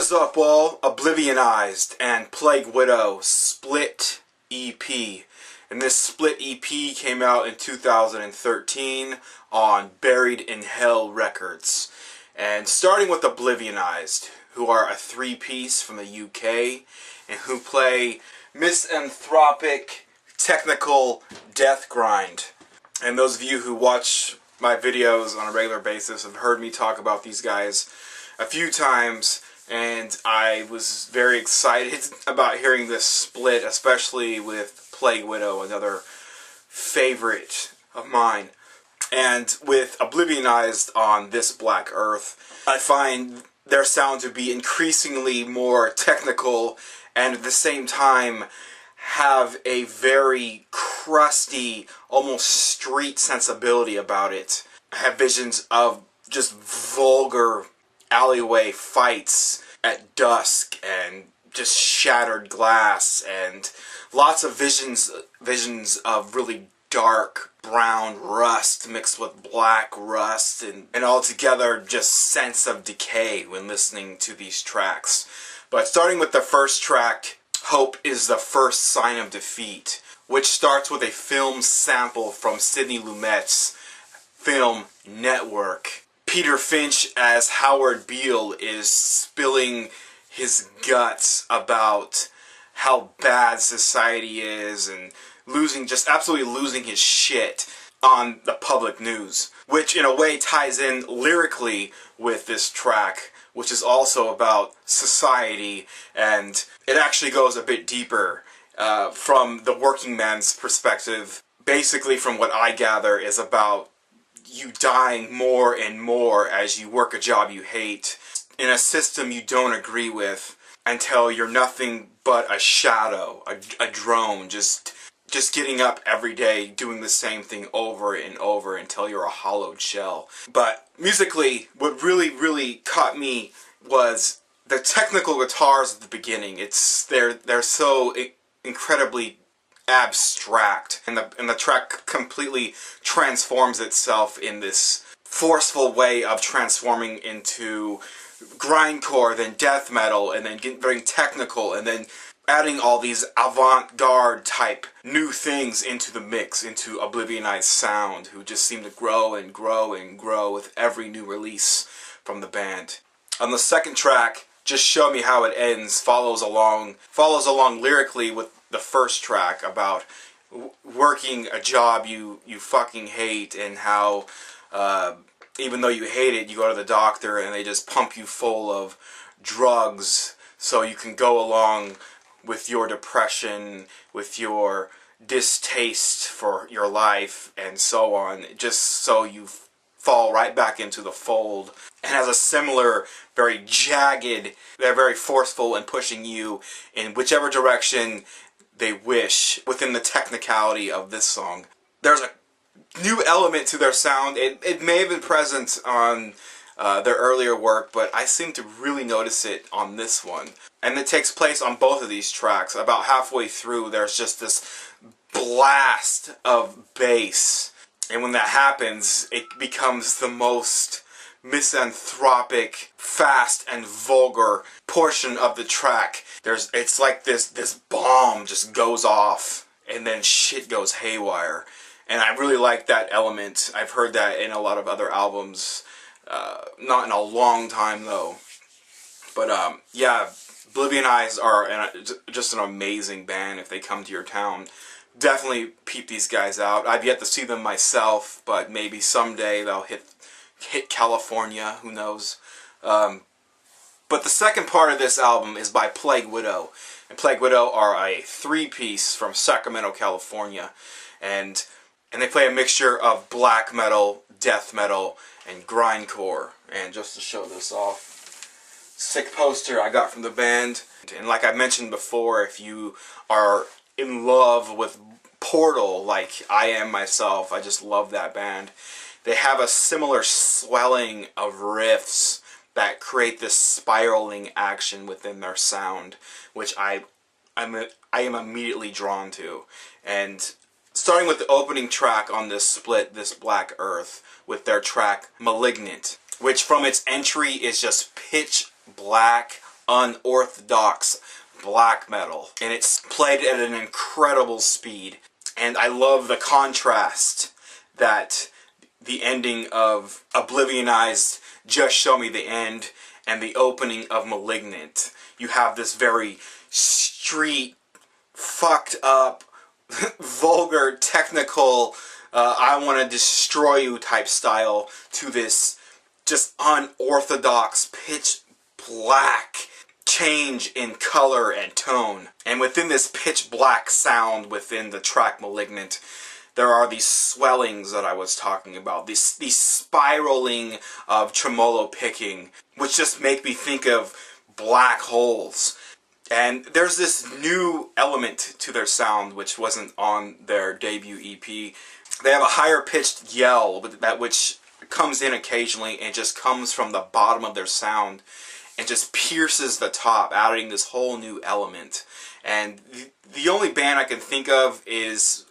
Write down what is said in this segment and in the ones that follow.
What's up, all? Oblivionized and Plague Widow split EP. And this split EP came out in 2013 on Buried in Hell Records. And starting with Oblivionized, who are a three-piece from the UK and who play misanthropic technical death grind. And those of you who watch my videos on a regular basis have heard me talk about these guys a few times, and I was very excited about hearing this split, especially with Plague Widow, another favorite of mine. And with Oblivionized on This Black Earth, I find their sound to be increasingly more technical and at the same time have a very crusty, almost street sensibility about it. I have visions of just vulgar alleyway fights at dusk and just shattered glass and lots of visions of really dark brown rust mixed with black rust and altogether just sense of decay when listening to these tracks. But starting with the first track, Hope is the First Sign of Defeat, which starts with a film sample from Sidney Lumet's film Network. Peter Finch as Howard Beale is spilling his guts about how bad society is and absolutely losing his shit on the public news, which in a way ties in lyrically with this track, which is also about society, and it actually goes a bit deeper from the working man's perspective. Basically, from what I gather, is about you dying more and more as you work a job you hate in a system you don't agree with until you're nothing but a shadow, a drone, just getting up every day doing the same thing over and over until you're a hollowed shell. But musically, what really caught me was the technical guitars at the beginning. They're so incredibly abstract, and the track completely transforms itself in this forceful way of transforming into grindcore, then death metal, and then getting very technical, and then adding all these avant-garde type new things into the mix, into Oblivionized sound, who just seem to grow and grow and grow with every new release from the band. On the second track, Just Show Me How It Ends, follows along lyrically with the first track about working a job you fucking hate, and how even though you hate it, you go to the doctor and they just pump you full of drugs so you can go along with your depression, with your distaste for your life, and so on, just so you fall right back into the fold. And has a similar, very jagged, they're very forceful in pushing you in whichever direction they wish within the technicality of this song. There's a new element to their sound. It may have been present on their earlier work, but I seem to really notice it on this one. And it takes place on both of these tracks. About halfway through, there's just this blast of bass. And when that happens, it becomes the most misanthropic, fast and vulgar portion of the track. It's like this bomb just goes off and then shit goes haywire. And I really like that element. I've heard that in a lot of other albums. Not in a long time though. But yeah, Oblivionized are just an amazing band. If they come to your town, definitely peep these guys out. I've yet to see them myself, but maybe someday they'll hit California, who knows. But the second part of this album is by Plague Widow. And Plague Widow are a three-piece from Sacramento, California. And they play a mixture of black metal, death metal, and grindcore. And just to show this off, sick poster I got from the band. And like I mentioned before, if you are in love with Portal, like I am myself, I just love that band. They have a similar swelling of riffs that create this spiraling action within their sound, which I am immediately drawn to. And starting with the opening track on this split, This Black Earth, with their track Malignant, which from its entry is just pitch black, unorthodox black metal. And it's played at an incredible speed. And I love the contrast that the ending of Oblivionized, Just Show Me the End, and the opening of Malignant. You have this very street, fucked up, vulgar, technical, I want to destroy you type style to this just unorthodox, pitch black change in color and tone. And within this pitch black sound within the track Malignant, there are these swellings that I was talking about, these spiraling of tremolo picking, which just make me think of black holes. And there's this new element to their sound which wasn't on their debut EP. They have a higher pitched yell which comes in occasionally and just comes from the bottom of their sound and just pierces the top, adding this whole new element. And the only band I can think of is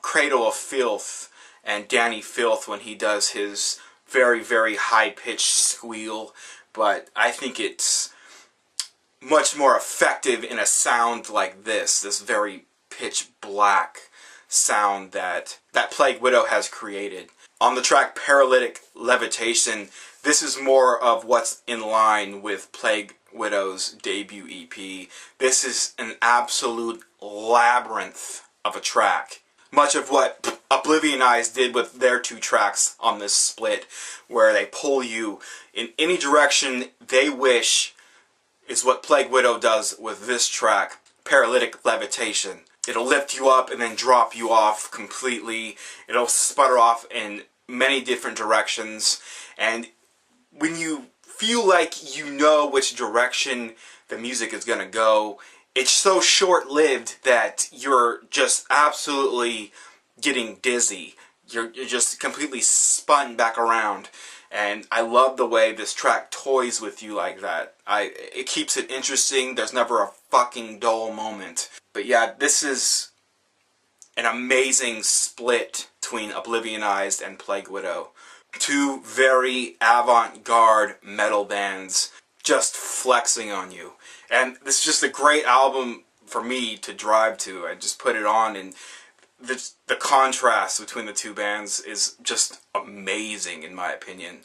Cradle of Filth and Danny Filth when he does his very, very high-pitched squeal. But I think it's much more effective in a sound like this very pitch black sound that Plague Widow has created. On the track Paralytic Levitation, this is more of what's in line with Plague Widow's debut EP. This is an absolute labyrinth of a track. Much of what Oblivionized did with their 2 tracks on this split, where they pull you in any direction they wish, is what Plague Widow does with this track, Paralytic Levitation. It'll lift you up and then drop you off completely. It'll sputter off in many different directions. And when you feel like you know which direction the music is going to go, it's so short-lived that you're just absolutely getting dizzy. You're just completely spun back around. And I love the way this track toys with you like that. It keeps it interesting. There's never a fucking dull moment. But yeah, this is an amazing split between Oblivionized and Plague Widow. 2 very avant-garde metal bands just flexing on you. And this is just a great album for me to drive to. I just put it on, and the contrast between the 2 bands is just amazing in my opinion.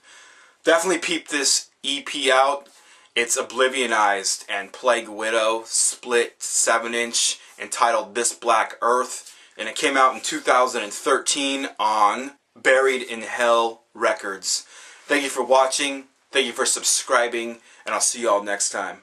Definitely peep this EP out. It's Oblivionized and Plague Widow split 7-inch entitled This Black Earth, and it came out in 2013 on Buried in Hell Records. Thank you for watching, thank you for subscribing, and I'll see you all next time.